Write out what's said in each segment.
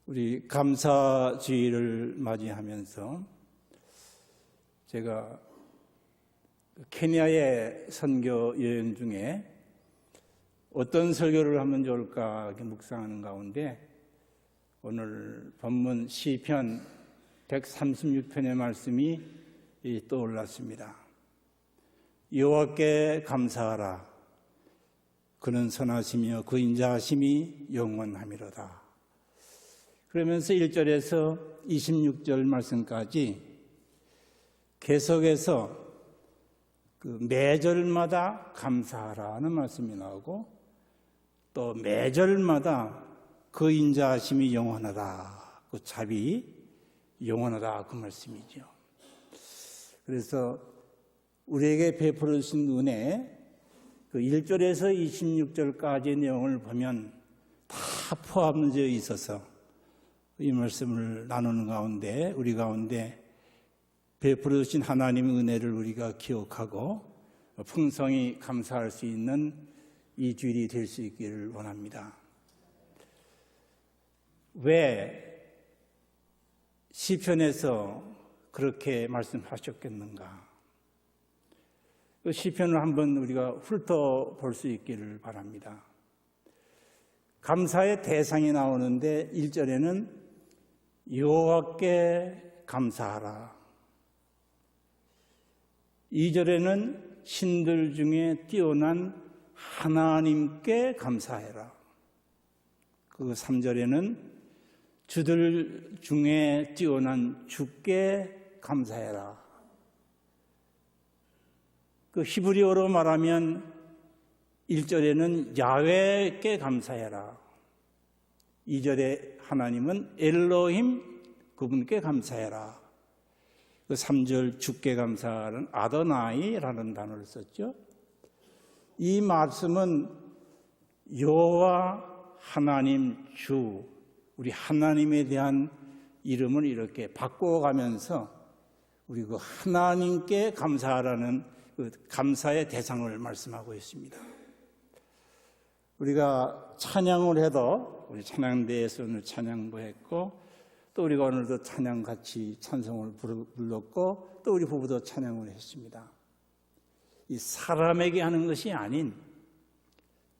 우리 감사주의를 맞이하면서 제가 케냐의 선교 여행 중에 어떤 설교를 하면 좋을까 이렇게 묵상하는 가운데 오늘 본문 시편 136편의 말씀이 떠올랐습니다. 여호와께 감사하라. 그는 선하시며 그 인자하심이 영원하미로다. 그러면서 1절에서 26절 말씀까지 계속해서 그 매절마다 감사하라는 말씀이 나오고 또 매절마다 그 인자하심이 영원하다, 그 자비 영원하다, 그 말씀이죠. 그래서 우리에게 베풀어 주신 은혜, 그 1절에서 26절까지의 내용을 보면 다 포함되어 있어서 이 말씀을 나누는 가운데 우리 가운데 베풀어 주신 하나님의 은혜를 우리가 기억하고 풍성히 감사할 수 있는 이 주일이 될 수 있기를 원합니다. 왜 시편에서 그렇게 말씀하셨겠는가? 그 시편을 한번 우리가 훑어볼 수 있기를 바랍니다. 감사의 대상이 나오는데 1절에는 여호와께 감사하라. 2절에는 신들 중에 뛰어난 하나님께 감사해라. 그 3절에는 주들 중에 뛰어난 주께 감사해라. 그 히브리어로 말하면 1절에는 야훼께 감사해라. 2절에 하나님은 엘로힘, 그분께 감사해라. 그 3절 주께 감사하는 아도나이라는 단어를 썼죠. 이 말씀은 여호와 하나님 주, 우리 하나님에 대한 이름을 이렇게 바꿔가면서 우리 그 하나님께 감사하라는 그 감사의 대상을 말씀하고 있습니다. 우리가 찬양을 해도 우리 찬양대에서 오늘 찬양도 했고 또 우리가 오늘도 찬양 같이 찬송을 불렀고 또 우리 부부도 찬양을 했습니다. 이 사람에게 하는 것이 아닌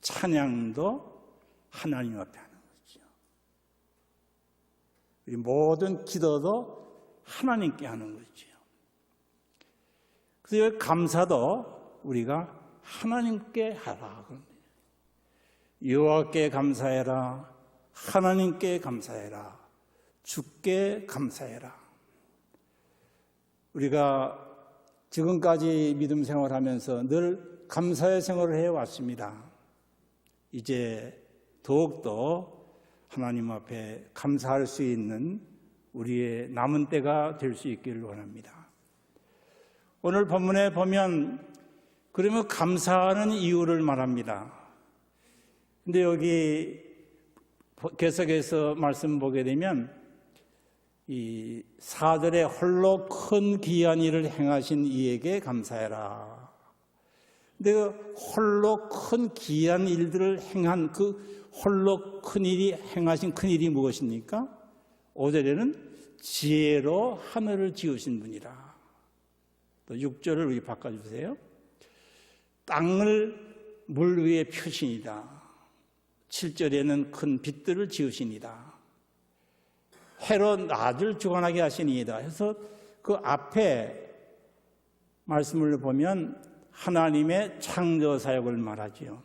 찬양도 하나님 앞에 하는 거죠. 우리 모든 기도도 하나님께 하는 거죠. 그래서 감사도 우리가 하나님께 하라. 여호와께 감사해라. 하나님께 감사해라. 주께 감사해라. 우리가 지금까지 믿음 생활하면서 늘 감사의 생활을 해왔습니다. 이제 더욱더 하나님 앞에 감사할 수 있는 우리의 남은 때가 될 수 있기를 원합니다. 오늘 본문에 보면 그러면 감사하는 이유를 말합니다. 근데 여기 계속해서 말씀 보게 되면 이 4절에 홀로 큰 귀한 일을 행하신 이에게 감사해라. 근데 그 홀로 큰 귀한 일들을 행한 그 홀로 큰 일이 행하신 큰 일이 무엇입니까? 5절에는 지혜로 하늘을 지으신 분이라. 또 6절을 우리 바꿔주세요. 땅을 물 위에 펴시니라. 7절에는 큰 빛들을 지으시니라. 해로 낮을 주관하게 하시니이다. 해서 그 앞에 말씀을 보면 하나님의 창조 사역을 말하지요.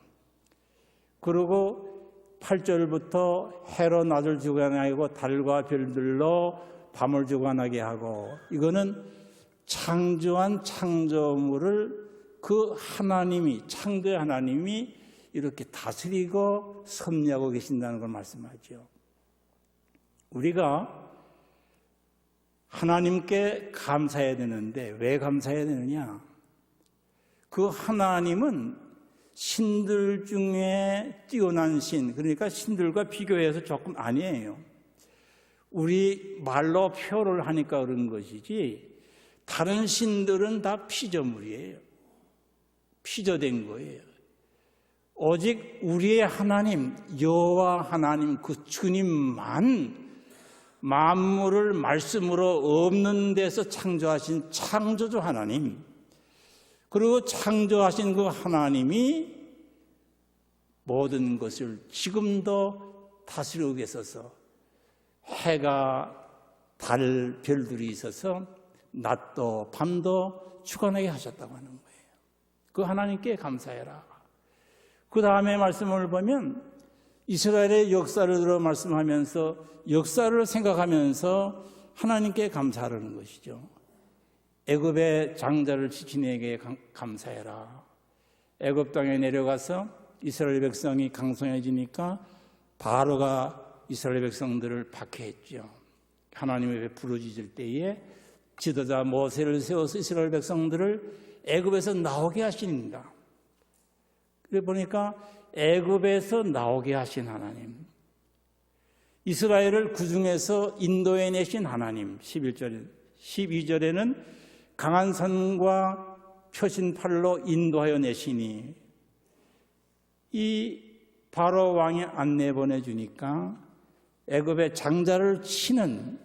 그리고 8절부터 해로 낮을 주관하게 하고 달과 별들로 밤을 주관하게 하고, 이거는 창조한 창조물을 그 하나님이, 창조의 하나님이 이렇게 다스리고 섭리하고 계신다는 걸 말씀하죠. 우리가 하나님께 감사해야 되는데 왜 감사해야 되느냐? 그 하나님은 신들 중에 뛰어난 신, 그러니까 신들과 비교해서 조금 아니에요. 우리 말로 표를 하니까 그런 것이지 다른 신들은 다 피조물이에요. 피조된 거예요. 오직 우리의 하나님 여호와 하나님 그 주님만 만물을 말씀으로 없는 데서 창조하신 창조주 하나님, 그리고 창조하신 그 하나님이 모든 것을 지금도 다스리고 계셔서 해가 달, 별들이 있어서 낮도 밤도 주관하게 하셨다고 하는 거예요. 그 하나님께 감사해라. 그 다음에 말씀을 보면 이스라엘의 역사를 들어 말씀하면서 역사를 생각하면서 하나님께 감사하는 것이죠. 애굽의 장자를 지킨 이에게 감사해라. 애굽 땅에 내려가서 이스라엘 백성이 강성해지니까 바로가 이스라엘 백성들을 박해했죠. 하나님의 부르짖을 때에 지도자 모세를 세워서 이스라엘 백성들을 애굽에서 나오게 하십니다. 그래 보니까 애굽에서 나오게 하신 하나님, 이스라엘을 구중에서 인도해 내신 하나님, 11절, 12절에는 강한 손과 펴신 팔로 인도하여 내시니, 이 바로 왕이 안 내보내주니까 애굽의 장자를 치는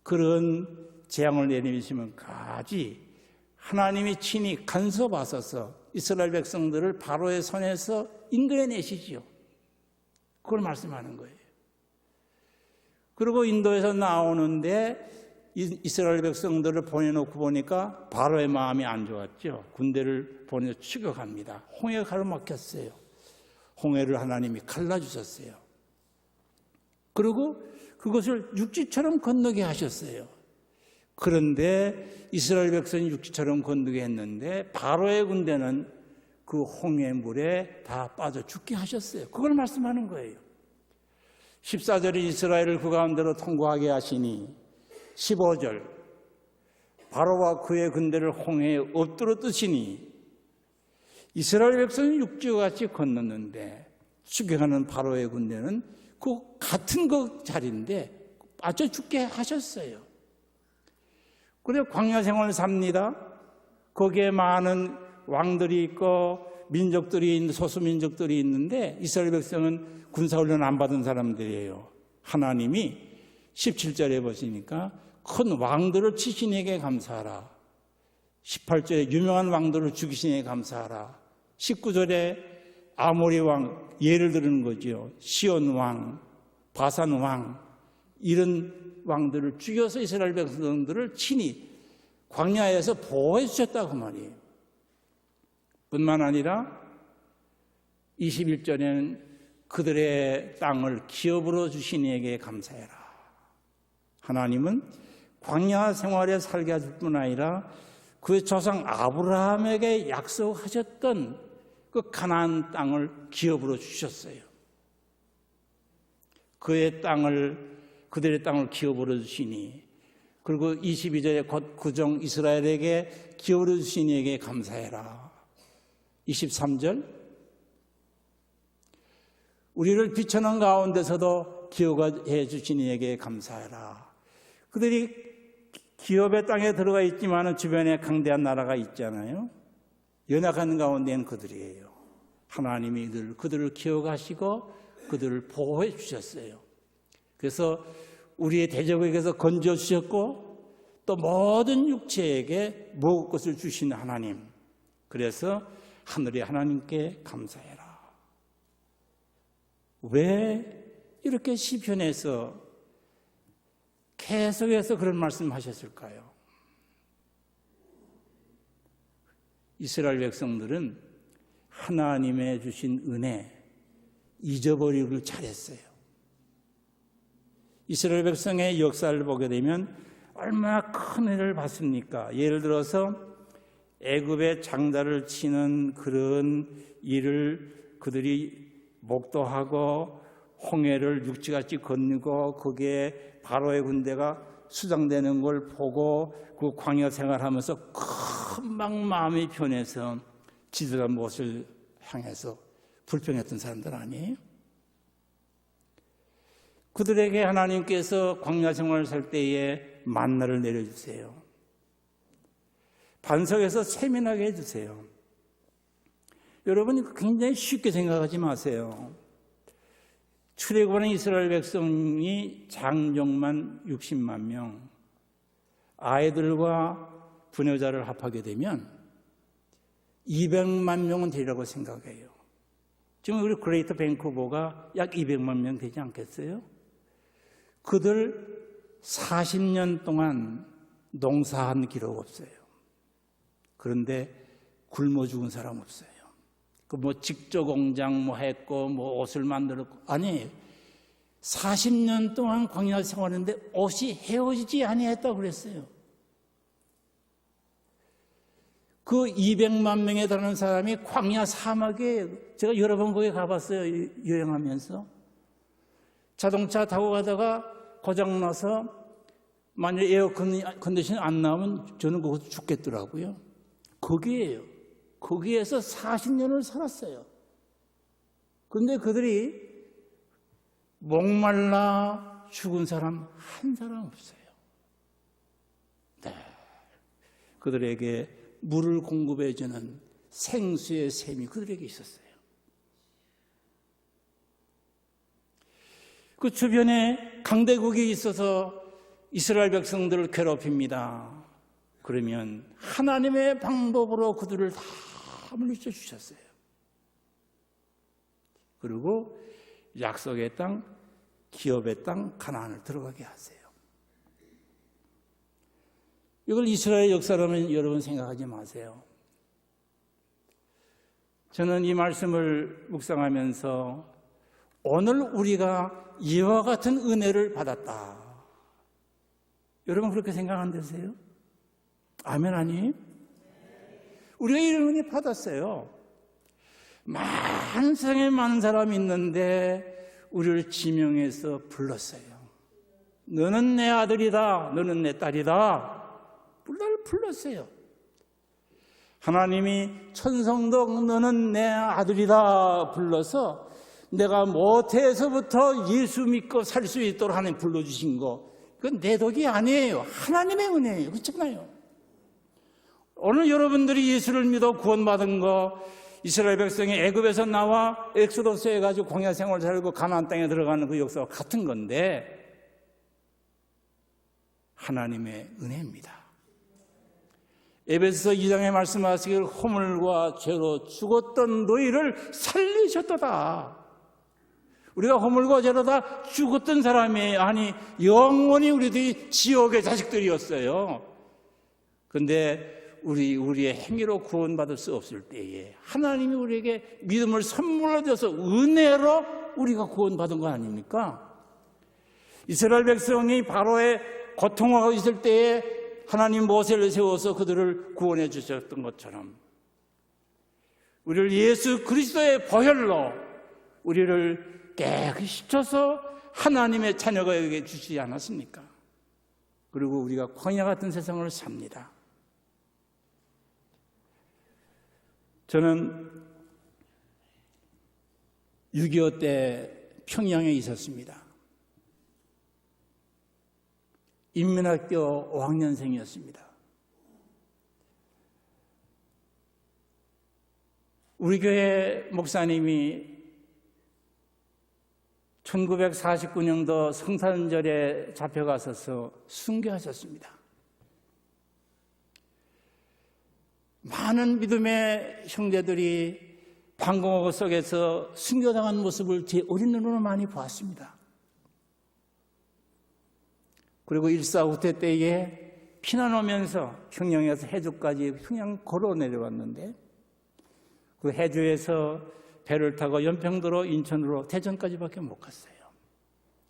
그런 재앙을 내리시면까지 하나님이 친히 간섭하셔서 이스라엘 백성들을 바로의 손에서 인도해 내시지요. 그걸 말씀하는 거예요. 그리고 인도에서 나오는데 이스라엘 백성들을 보내놓고 보니까 바로의 마음이 안 좋았죠. 군대를 보내서 추격합니다. 홍해가 가로막혔어요. 홍해를 하나님이 갈라주셨어요. 그리고 그것을 육지처럼 건너게 하셨어요. 그런데 이스라엘 백성이 육지처럼 건너게 했는데 바로의 군대는 그 홍해물에 다 빠져 죽게 하셨어요. 그걸 말씀하는 거예요. 14절에 이스라엘을 그 가운데로 통과하게 하시니, 15절 바로와 그의 군대를 홍해에 엎드려 뜨시니, 이스라엘 백성이 육지와 같이 건넜는데 추격하는 바로의 군대는 그 같은 그 자리인데 빠져 죽게 하셨어요. 그래 광야 생활을 삽니다. 거기에 많은 왕들이 있고 민족들이, 소수민족들이 있는데 이스라엘 백성은 군사훈련 안 받은 사람들이에요. 하나님이 17절에 보시니까 큰 왕들을 치신 이에게 감사하라. 18절에 유명한 왕들을 죽이신 이에게 감사하라. 19절에 아모리 왕 예를 드는 거죠. 시온 왕, 바산 왕, 이런 왕들을 죽여서 이스라엘 백성들을 친히 광야에서 보호해 주셨다고 말이에요. 뿐만 아니라 21절에는 그들의 땅을 기업으로 주신 이에게 감사해라. 하나님은 광야 생활에 살게 하실 뿐 아니라 그의 조상 아브라함에게 약속하셨던 그 가나안 땅을 기업으로 주셨어요. 그들의 땅을 기업으로 주시니, 그리고 22절에 곧 구정 이스라엘에게 기업으로 주신 이에게 감사해라. 23절 우리를 비천한 가운데서도 기업해 주신 이에게 감사해라. 그들이 기업의 땅에 들어가 있지만 주변에 강대한 나라가 있잖아요. 연약한 가운데는 그들이에요. 하나님이 그들을 기억하시고 그들을 보호해 주셨어요. 그래서 우리의 대적에게서 건져 주셨고 또 모든 육체에게 먹을 것을 주신 하나님, 그래서 하늘의 하나님께 감사해라. 왜 이렇게 시편에서 계속해서 그런 말씀하셨을까요? 이스라엘 백성들은 하나님의 주신 은혜 잊어버리기를 잘했어요. 이스라엘 백성의 역사를 보게 되면 얼마나 큰 은혜를 받습니까? 예를 들어서 애굽의 장자를 치는 그런 일을 그들이 목도하고 홍해를 육지같이 건너고 거기에 바로의 군대가 수장되는 걸 보고 그 광야 생활하면서 금방 마음이 변해서 지도자 무엇을 향해서 불평했던 사람들 아니에요? 그들에게 하나님께서 광야 생활을 살 때에 만나를 내려주세요. 반석에서 세민하게 해주세요. 여러분 굉장히 쉽게 생각하지 마세요. 출애굽하는 이스라엘 백성이 장정만 60만 명, 아이들과 부녀자를 합하게 되면 200만 명은 되리라고 생각해요. 지금 우리 그레이터 밴쿠버가 약 200만 명 되지 않겠어요? 그들 40년 동안 농사한 기록 없어요. 그런데 굶어 죽은 사람 없어요. 그 직조 공장 했고 옷을 만들었고 아니 40년 동안 광야 생활했는데 옷이 헤어지지 아니했다고 그랬어요. 그 200만 명에 달하는 사람이 광야 사막에 제가 여러 번 거기 가봤어요. 여행하면서 자동차 타고 가다가 고장나서 만약에 에어컨디션이 안 나오면 저는 거기서 죽겠더라고요. 거기에요. 거기에서 40년을 살았어요. 그런데 그들이 목말라 죽은 사람 한 사람 없어요. 네. 그들에게 물을 공급해주는 생수의 샘이 그들에게 있었어요. 그 주변에 강대국이 있어서 이스라엘 백성들을 괴롭힙니다. 그러면 하나님의 방법으로 그들을 다 물리쳐 주셨어요. 그리고 약속의 땅, 기업의 땅, 가나안을 들어가게 하세요. 이걸 이스라엘 역사라면 여러분 생각하지 마세요. 저는 이 말씀을 묵상하면서 오늘 우리가 이와 같은 은혜를 받았다. 여러분 그렇게 생각 안 되세요? 아멘 아니? 우리가 이런 은혜 받았어요. 많은 세상에 많은 사람이 있는데 우리를 지명해서 불렀어요. 너는 내 아들이다. 너는 내 딸이다. 나를 불렀어요. 하나님이 천성도 너는 내 아들이다 불러서 내가 모태에서부터 예수 믿고 살 수 있도록 하나님 불러주신 거 그건 내 덕이 아니에요. 하나님의 은혜예요. 그렇잖아요. 오늘 여러분들이 예수를 믿어 구원받은 거 이스라엘 백성이 애굽에서 나와 엑소더스 해가지고 광야 생활을 살고 가나안 땅에 들어가는 그 역사와 같은 건데 하나님의 은혜입니다. 에베소서 2장에 말씀하시길 허물과 죄로 죽었던 너희를 살리셨도다. 우리가 허물과 죄로 다 죽었던 사람이 아니 영원히 우리들이 지옥의 자식들이었어요. 그런데 우리의 행위로 구원받을 수 없을 때에 하나님이 우리에게 믿음을 선물로 줘서 은혜로 우리가 구원받은 거 아닙니까? 이스라엘 백성이 바로의 고통하고 있을 때에 하나님 모세를 세워서 그들을 구원해 주셨던 것처럼 우리를 예수 그리스도의 보혈로 우리를 깨끗이 씻어서 하나님의 자녀가 여기에 주시지 않았습니까? 그리고 우리가 광야 같은 세상을 삽니다. 저는 6.25 때 평양에 있었습니다. 인민학교 5학년생이었습니다. 우리 교회 목사님이 1949년도 성탄절에 잡혀가셔서 순교하셨습니다. 많은 믿음의 형제들이 방공호 속에서 순교당한 모습을 제 어린 눈으로 많이 보았습니다. 그리고 1.4 후퇴 때에 피난 오면서 평양에서 해주까지 평양 걸어 내려왔는데 그 해주에서 배를 타고 연평도로 인천으로 대전까지밖에 못 갔어요.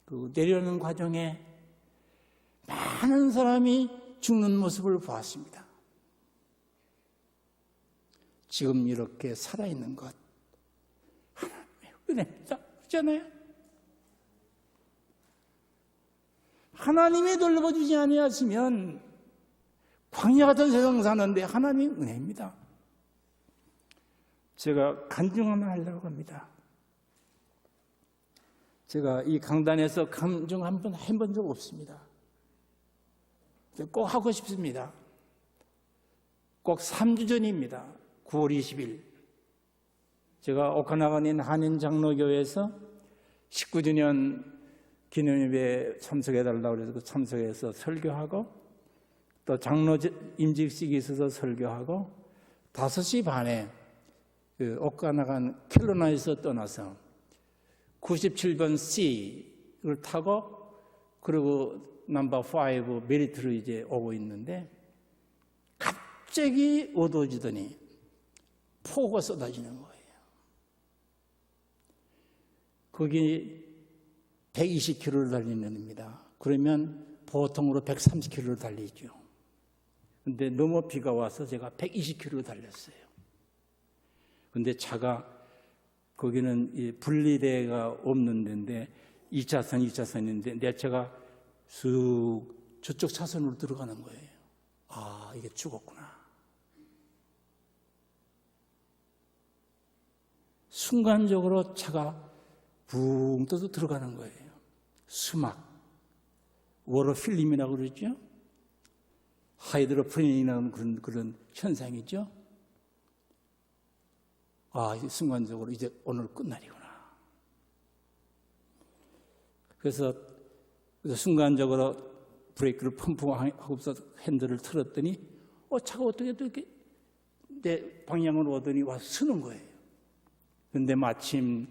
그 내려오는 과정에 많은 사람이 죽는 모습을 보았습니다. 지금 이렇게 살아있는 것 하나님의 은혜입니다. 그렇잖아요? 하나님이 돌보주지 아니하시면 광야 같은 세상 사는데 하나님의 은혜입니다. 제가 간증 하나 하려고 합니다. 제가 이 강단에서 간증 한 번 해본 적 없습니다. 꼭 하고 싶습니다. 꼭 3주 전입니다. 9월 20일 제가 오카나가인 한인장로교회에서 19주년 기념예배에 참석해달라고 그래서 참석해서 설교하고 또 장로 임직식이 있어서 설교하고 5시 반에 그 오카나간 캘로나에서 떠나서 97번 C를 타고 그리고 넘버 5 메리트로 이제 오고 있는데 갑자기 어두워지더니 폭우가 쏟아지는 거예요. 거기 120km를 달리는 데입니다. 그러면 보통으로 130km를 달리죠. 근데 너무 비가 와서 제가 120km를 달렸어요. 근데 차가 거기는 분리대가 없는 데인데 2차선, 2차선인데 내 차가 쑥 저쪽 차선으로 들어가는 거예요. 아, 이게 죽었구나. 순간적으로 차가 붕 떠서 들어가는 거예요. 수막, 워러필름이라고 그러죠. 하이드로프린이라는 그런 현상이죠. 아, 이제 순간적으로 이제 오늘 끝날이구나. 그래서 순간적으로 브레이크를 펌프 하고서 핸들을 틀었더니 차가 어떻게 또 이렇게 내 방향으로 오더니 와서 서는 거예요. 근데 마침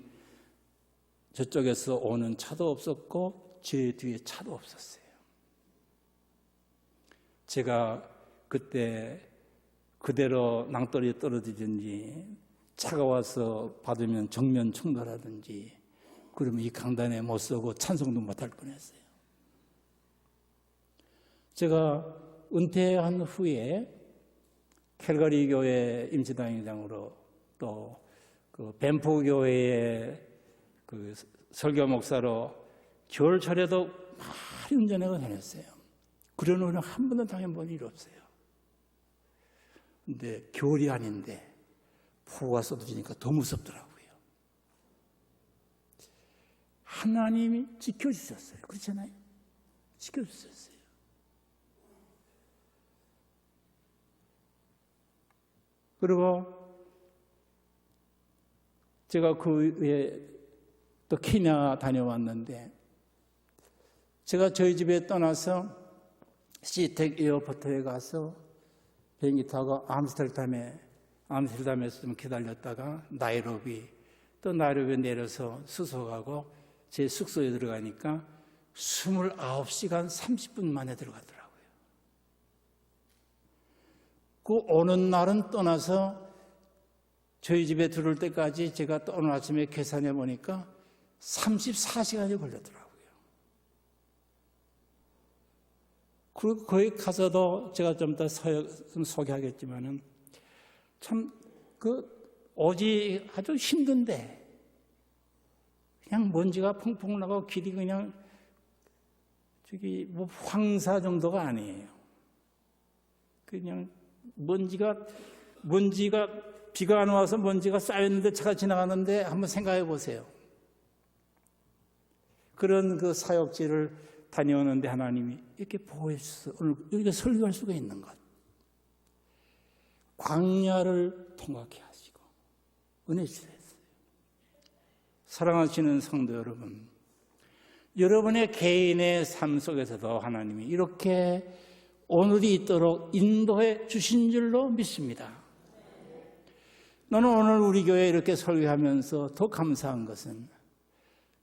저쪽에서 오는 차도 없었고 제 뒤에 차도 없었어요. 제가 그때 그대로 낭떠러지에 떨어지든지 차가 와서 받으면 정면 충돌하든지 그러면 이 강단에 못 서고 찬송도 못할 뻔했어요. 제가 은퇴한 후에 캘거리 교회 임시당회장으로 또 그 밴프 교회의 그 설교 목사로 겨울철에도 많이 운전하고 다녔어요. 그런 운은 한 번도 당해본 일이 없어요. 근데 겨울이 아닌데 폭우가 쏟아지니까 더 무섭더라고요. 하나님이 지켜주셨어요. 그렇잖아요. 지켜주셨어요. 그리고 제가 그 후에 또 케냐 다녀왔는데 제가 저희 집에 떠나서 시텍 에어포트에 가서 비행기 타고 암스테르담에서 좀 기다렸다가 나이로비 또 나이로비에 내려서 수속하고 제 숙소에 들어가니까 29시간 30분 만에 들어가더라고요. 그 오는 날은 떠나서 저희 집에 들어올 때까지 제가 또 오늘 아침에 계산해 보니까 34시간이 걸렸더라고요. 그리고 거기 가서도 제가 좀 더 소개하겠지만은 참 오지 아주 힘든데 그냥 먼지가 펑펑 나고 길이 그냥 뭐 황사 정도가 아니에요. 그냥 먼지가 비가 안 와서 먼지가 쌓였는데 차가 지나가는데 한번 생각해 보세요. 그런 그 사역지를 다녀오는데 하나님이 이렇게 보호해 주셔서 오늘 여기가 설교할 수가 있는 것. 광야를 통과케 하시고 은혜 주셨어요. 사랑하시는 성도 여러분, 여러분의 개인의 삶 속에서도 하나님이 이렇게 오늘이 있도록 인도해 주신 줄로 믿습니다. 저는 오늘 우리 교회에 이렇게 설교하면서 더 감사한 것은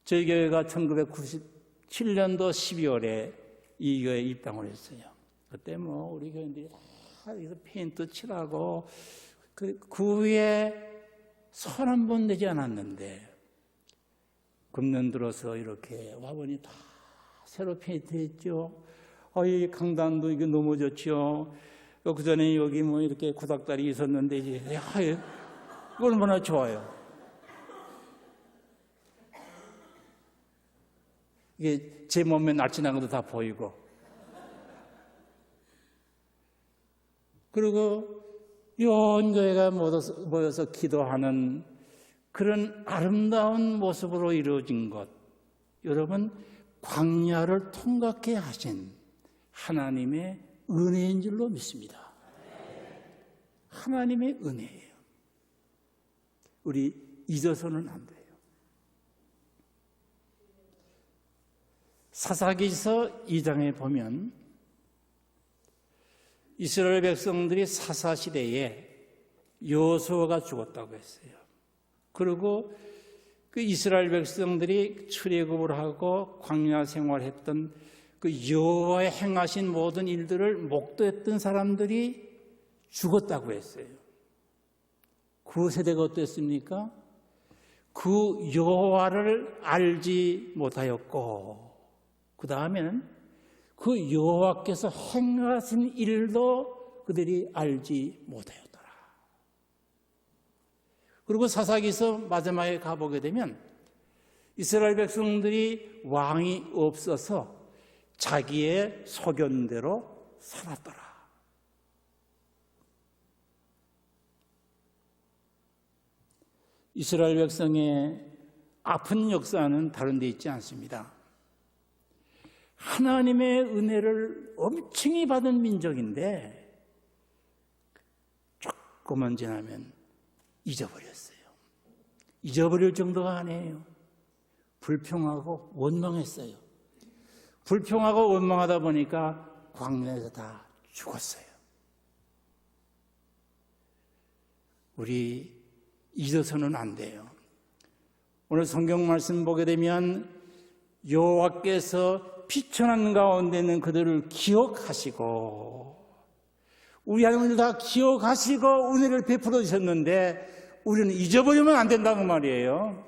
저희 교회가 1997년도 12월에 이 교회에 입당을 했어요. 그때 뭐 우리 교인들이 여기서 페인트 칠하고 그 후에 손 한 번 내지 않았는데 금년 들어서 이렇게 와보니 다 새로 페인트 했죠. 이 강단도 이게 너무 좋죠. 그 전에 여기 뭐 이렇게 구닥다리 있었는데 이제 얼마나 좋아요. 이게 제 몸에 날씬한 것도 다 보이고. 그리고 온 교회가 모여서 기도하는 그런 아름다운 모습으로 이루어진 것. 여러분, 광야를 통과케 하신 하나님의 은혜인 줄로 믿습니다. 하나님의 은혜예요. 우리 잊어서는 안 돼요. 사사기서 2장에 보면 이스라엘 백성들이 사사시대에 여호수아가 죽었다고 했어요. 그리고 그 이스라엘 백성들이 출애굽을 하고 광야 생활했던 그 여호와의 행하신 모든 일들을 목도했던 사람들이 죽었다고 했어요. 그 세대가 어땠습니까? 그 여호와를 알지 못하였고, 그 다음에는 그 여호와께서 행하신 일도 그들이 알지 못하였더라. 그리고 사사기서 마지막에 가보게 되면 이스라엘 백성들이 왕이 없어서 자기의 소견대로 살았더라. 이스라엘 백성의 아픈 역사는 다른 데 있지 않습니다. 하나님의 은혜를 엄청히 받은 민족인데 조금만 지나면 잊어버렸어요. 잊어버릴 정도가 아니에요. 불평하고 원망했어요. 불평하고 원망하다 보니까 광야에서 다 죽었어요. 우리 잊어서는 안 돼요. 오늘 성경 말씀 보게 되면 여호와께서 비천한 가운데 있는 그들을 기억하시고 우리 하나님을 다 기억하시고 은혜를 베풀어 주셨는데 우리는 잊어버리면 안 된다는 말이에요.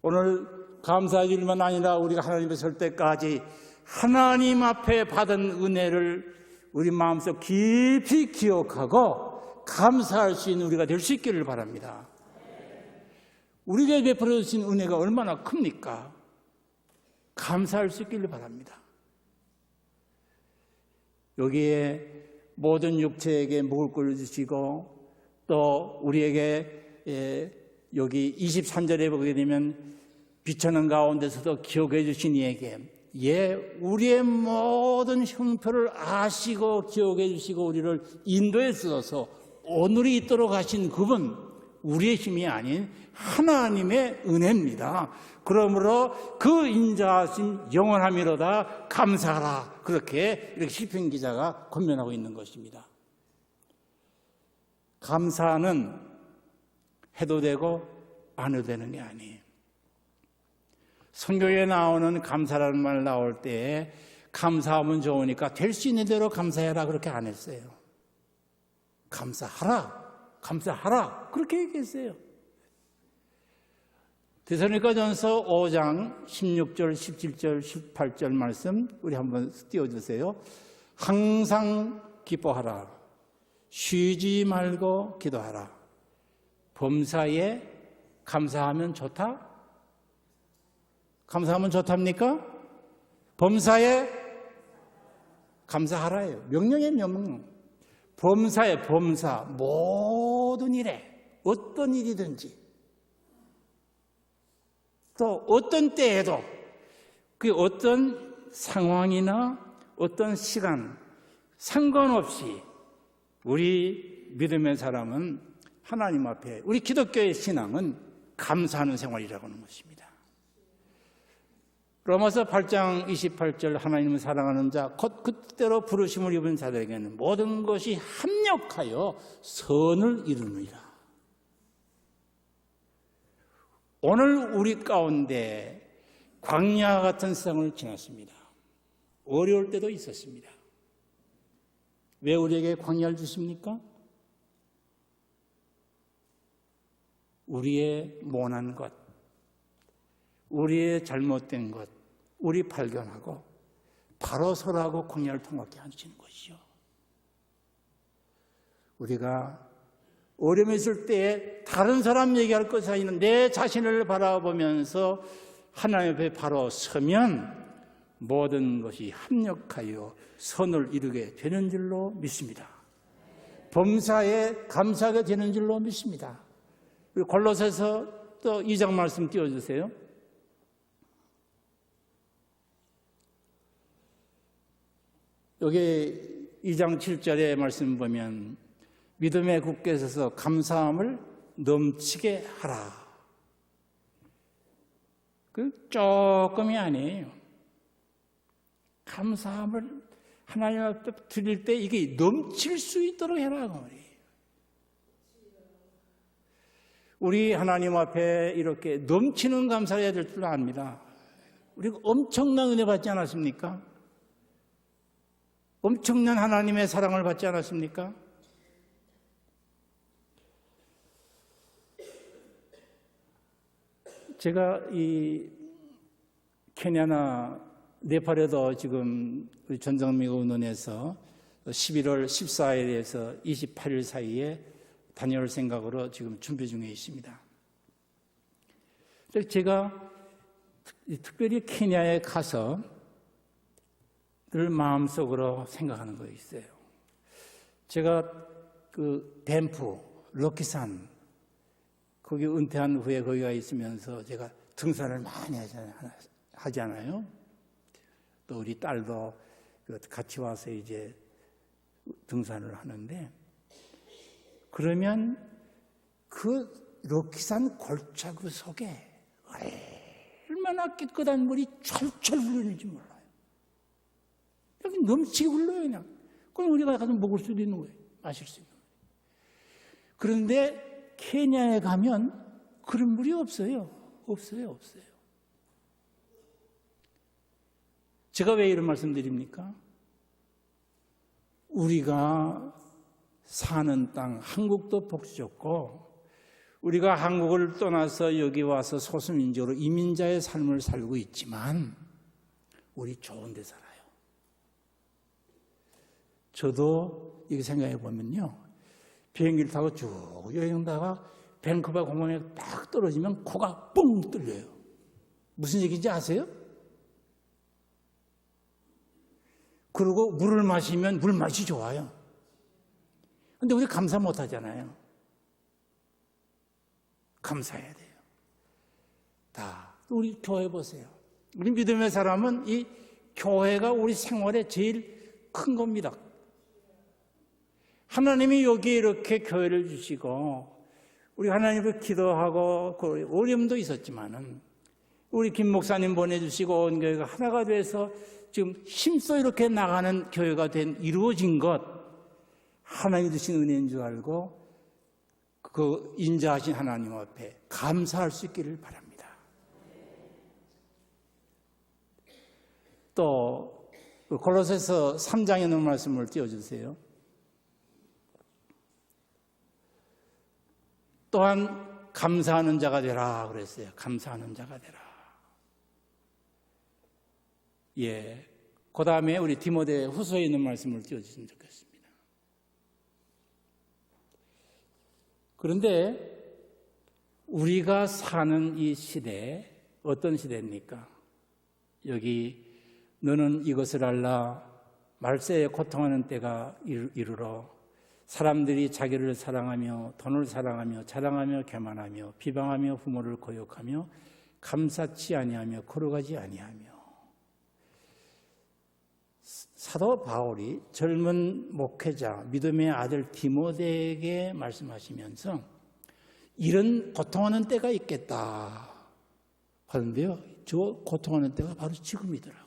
오늘 감사할 일만 아니라 우리가 하나님 앞에 설 때까지 하나님 앞에 받은 은혜를 우리 마음속 깊이 기억하고 감사할 수 있는 우리가 될 수 있기를 바랍니다. 우리에게 베풀어 주신 은혜가 얼마나 큽니까? 감사할 수 있기를 바랍니다. 여기에 모든 육체에게 먹을 걸 주시고 또 우리에게 여기 23절에 보게 되면 비천한 가운데서도 기억해 주신 이에게 우리의 모든 형편을 아시고 기억해 주시고 우리를 인도해 주셔서 오늘이 있도록 하신 그분 우리의 힘이 아닌 하나님의 은혜입니다. 그러므로 그 인자하신 영원함이로다 감사하라. 그렇게 이렇게 시편 기자가 권면하고 있는 것입니다. 감사는 해도 되고 안 해도 되는 게 아니에요. 성경에 나오는 감사라는 말 나올 때 감사하면 좋으니까 될 수 있는 대로 감사해라 그렇게 안 했어요. 감사하라 그렇게 얘기했어요. 데살로니가전서 5장 16절, 17절, 18절 말씀 우리 한번 띄워주세요. 항상 기뻐하라. 쉬지 말고 기도하라. 범사에 감사하면 좋다? 감사하면 좋답니까? 범사에 감사하라예요. 명령의 명령. 범사에 범사 모든 일에 어떤 일이든지 또 어떤 때에도 그 어떤 상황이나 어떤 시간 상관없이 우리 믿음의 사람은 하나님 앞에 우리 기독교의 신앙은 감사하는 생활이라고 하는 것입니다. 로마서 8장 28절 하나님을 사랑하는 자 곧 그때로 부르심을 입은 자들에게는 모든 것이 합력하여 선을 이루느니라. 오늘 우리 가운데 광야 같은 세상을 지났습니다. 어려울 때도 있었습니다. 왜 우리에게 광야를 주십니까? 우리의 못난 것, 우리의 잘못된 것, 우리 발견하고 바로 서라고 광야를 통하게 하시는 것이죠. 우리가 어려움이 있을 때 다른 사람 얘기할 것이 아니라 내 자신을 바라보면서 하나님 앞에 바로 서면 모든 것이 합력하여 선을 이루게 되는 줄로 믿습니다. 범사에 감사하게 되는 줄로 믿습니다. 우리 골로새서 또 2장 말씀 띄워주세요. 여기 2장 7절의 말씀 보면 믿음에 굳게 서서 감사함을 넘치게 하라. 그 조금이 아니에요. 감사함을 하나님 앞에 드릴 때 이게 넘칠 수 있도록 해라 그 말이에요. 우리 하나님 앞에 이렇게 넘치는 감사를 해야 될 줄 압니다. 우리가 엄청난 은혜 받지 않았습니까? 엄청난 하나님의 사랑을 받지 않았습니까? 제가 이 케냐나 네팔에도 지금 우리 전정미 의원에서 11월 14일에서 28일 사이에 다녀올 생각으로 지금 준비 중에 있습니다. 제가 특별히 케냐에 가서 늘 마음속으로 생각하는 거 있어요. 제가 그 밴프, 럭키산 거기 은퇴한 후에 거기가 있으면서 제가 등산을 많이 하잖아요. 또 우리 딸도 같이 와서 이제 등산을 하는데, 그러면 그 럭키산 골짜기 속에 얼마나 깨끗한 물이 철철 흐르는지 몰라요. 여기 넘치게 흘러요, 그냥. 그럼 우리가 가서 먹을 수도 있는 거예요. 마실 수 있는 거예요. 그런데 케냐에 가면 그런 물이 없어요. 없어요. 제가 왜 이런 말씀 드립니까? 우리가 사는 땅, 한국도 복지 좋고, 우리가 한국을 떠나서 여기 와서 소수민족으로 이민자의 삶을 살고 있지만, 우리 좋은 데 살아요. 저도 이렇게 생각해 보면요, 비행기를 타고 쭉 여행하다가 밴쿠버 공항에 딱 떨어지면 코가 뻥 뚫려요. 무슨 얘기인지 아세요? 그리고 물을 마시면 물 맛이 좋아요. 근데 우리 감사 못 하잖아요. 감사해야 돼요. 다 우리 교회 보세요. 우리 믿음의 사람은 이 교회가 우리 생활에 제일 큰 겁니다. 하나님이 여기 이렇게 교회를 주시고, 우리 하나님을 기도하고 어려움도 있었지만은 우리 김 목사님 보내주시고 온 교회가 하나가 돼서 지금 힘써 이렇게 나가는 교회가 이루어진 것, 하나님 주신 은혜인 줄 알고 그 인자하신 하나님 앞에 감사할 수 있기를 바랍니다. 또 골로새서 3장에 있는 말씀을 띄워주세요. 또한 감사하는 자가 되라 그랬어요. 감사하는 자가 되라. 예. 그 다음에 우리 디모데 후서에 있는 말씀을 띄워주시면 좋겠습니다. 그런데 우리가 사는 이 시대, 어떤 시대입니까? 여기 너는 이것을 알라, 말세에 고통하는 때가 이르러 사람들이 자기를 사랑하며 돈을 사랑하며 자랑하며 교만하며 비방하며 부모를 거역하며 감사치 아니하며 거룩하지 아니하며. 사도 바울이 젊은 목회자 믿음의 아들 디모데에게 말씀하시면서 이런 고통하는 때가 있겠다 하는데요, 저 고통하는 때가 바로 지금이더라고요.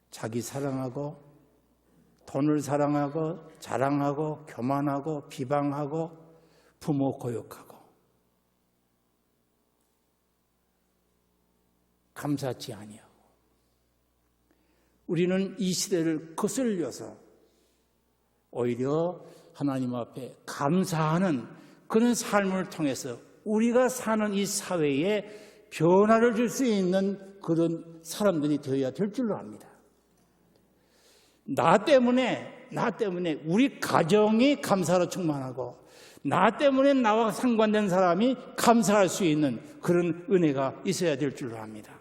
자기 사랑하고 돈을 사랑하고 자랑하고 교만하고 비방하고 부모 고역하고 감사치 아니하고, 우리는 이 시대를 거슬려서 오히려 하나님 앞에 감사하는 그런 삶을 통해서 우리가 사는 이 사회에 변화를 줄 수 있는 그런 사람들이 되어야 될 줄로 압니다. 나 때문에 우리 가정이 감사로 충만하고, 나 때문에 나와 상관된 사람이 감사할 수 있는 그런 은혜가 있어야 될 줄로 압니다.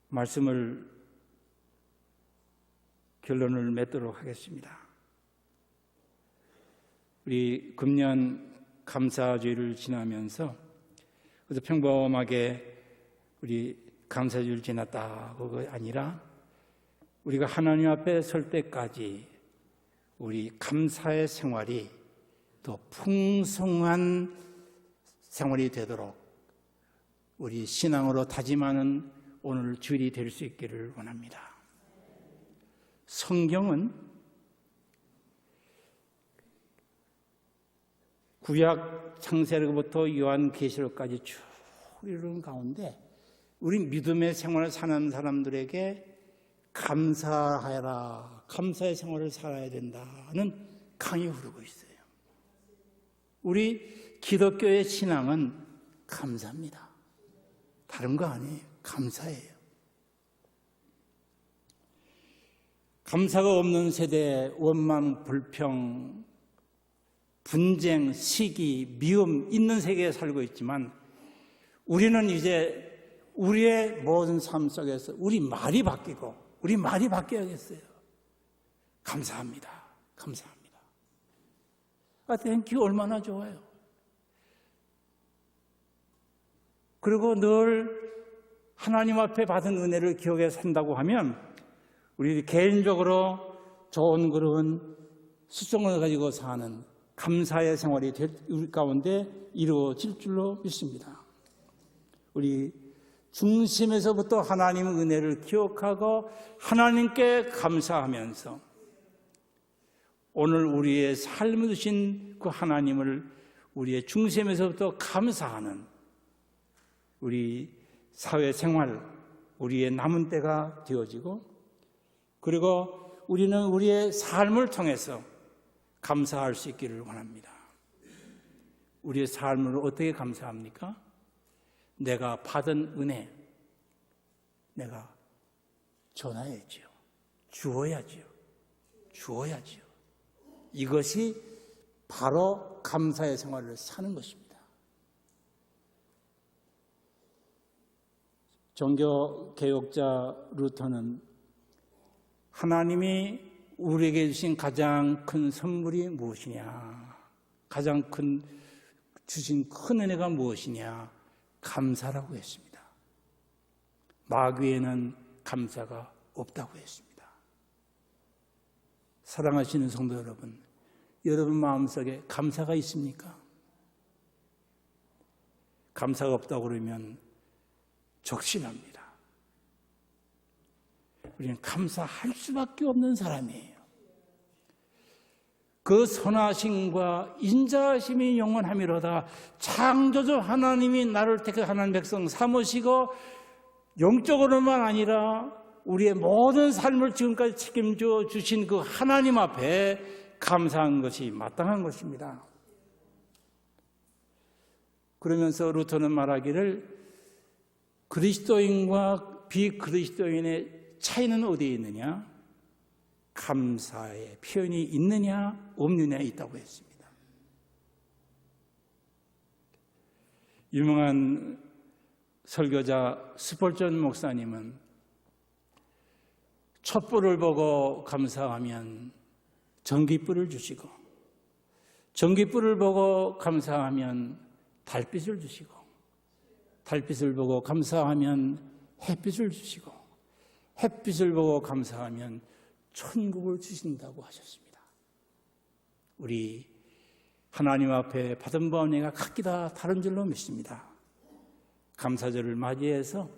말씀을 결론을 맺도록 하겠습니다. 우리 금년 감사주의를 지나면서 그래서 평범하게 우리 감사주일 지났다고가 아니라 우리가 하나님 앞에 설 때까지 우리 감사의 생활이 더 풍성한 생활이 되도록 우리 신앙으로 다짐하는 오늘 주일이 될 수 있기를 원합니다. 성경은 구약 창세기부터 요한계시록까지 쭉 이루는 가운데 우리 믿음의 생활을 사는 사람들에게 감사하라, 감사의 생활을 살아야 된다는 강이 흐르고 있어요. 우리 기독교의 신앙은 감사입니다. 다른 거 아니에요. 감사예요. 감사가 없는 세대에 원망, 불평, 분쟁, 시기, 미움 있는 세계에 살고 있지만 우리는 이제 우리의 모든 삶 속에서 우리 말이 바뀌고 우리 말이 바뀌어야겠어요. 감사합니다. 감사합니다. 땡큐 얼마나 좋아요. 그리고 늘 하나님 앞에 받은 은혜를 기억해 산다고 하면 우리 개인적으로 좋은 그런 수성을 가지고 사는 감사의 생활이 우리 가운데 이루어질 줄로 믿습니다. 우리 중심에서부터 하나님의 은혜를 기억하고 하나님께 감사하면서 오늘 우리의 삶을 주신 그 하나님을 우리의 중심에서부터 감사하는 우리 사회생활, 우리의 남은 때가 되어지고 그리고 우리는 우리의 삶을 통해서 감사할 수 있기를 원합니다. 우리의 삶을 어떻게 감사합니까? 내가 받은 은혜, 내가 전하야지요. 주어야지요. 이것이 바로 감사의 생활을 사는 것입니다. 종교개혁자 루터는 하나님이 우리에게 주신 가장 큰 선물이 무엇이냐, 가장 큰 주신 큰 은혜가 무엇이냐, 감사라고 했습니다. 마귀에는 감사가 없다고 했습니다. 사랑하시는 성도 여러분, 여러분 마음속에 감사가 있습니까? 감사가 없다고 그러면 적신합니다. 우리는 감사할 수밖에 없는 사람이에요. 그 선하심과 인자하심이 영원하미로다. 창조주 하나님이 나를 택해 하나님 백성 삼으시고 영적으로만 아니라 우리의 모든 삶을 지금까지 책임져 주신 그 하나님 앞에 감사한 것이 마땅한 것입니다. 그러면서 루터는 말하기를 그리스도인과 비그리스도인의 차이는 어디에 있느냐? 감사의 표현이 있느냐 없느냐에 있다고 했습니다. 유명한 설교자 스폴전 목사님은 촛불을 보고 감사하면 전기불을 주시고 전기불을 보고 감사하면 달빛을 주시고 달빛을 보고 감사하면 햇빛을 주시고 햇빛을 보고 감사하면 천국을 주신다고 하셨습니다. 우리 하나님 앞에 받은 바 은혜가 각기다 다른 줄로 믿습니다. 감사절을 맞이해서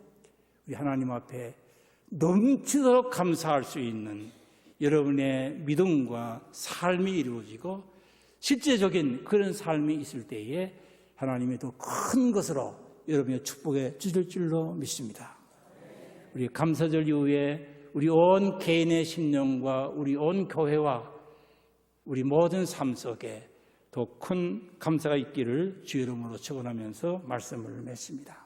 우리 하나님 앞에 넘치도록 감사할 수 있는 여러분의 믿음과 삶이 이루어지고 실제적인 그런 삶이 있을 때에 하나님이 더 큰 것으로 여러분의 축복해 주실 줄로 믿습니다. 우리 감사절 이후에 우리 온 개인의 심령과 우리 온 교회와 우리 모든 삶 속에 더 큰 감사가 있기를 주의 이름으로 축원하면서 말씀을 맺습니다.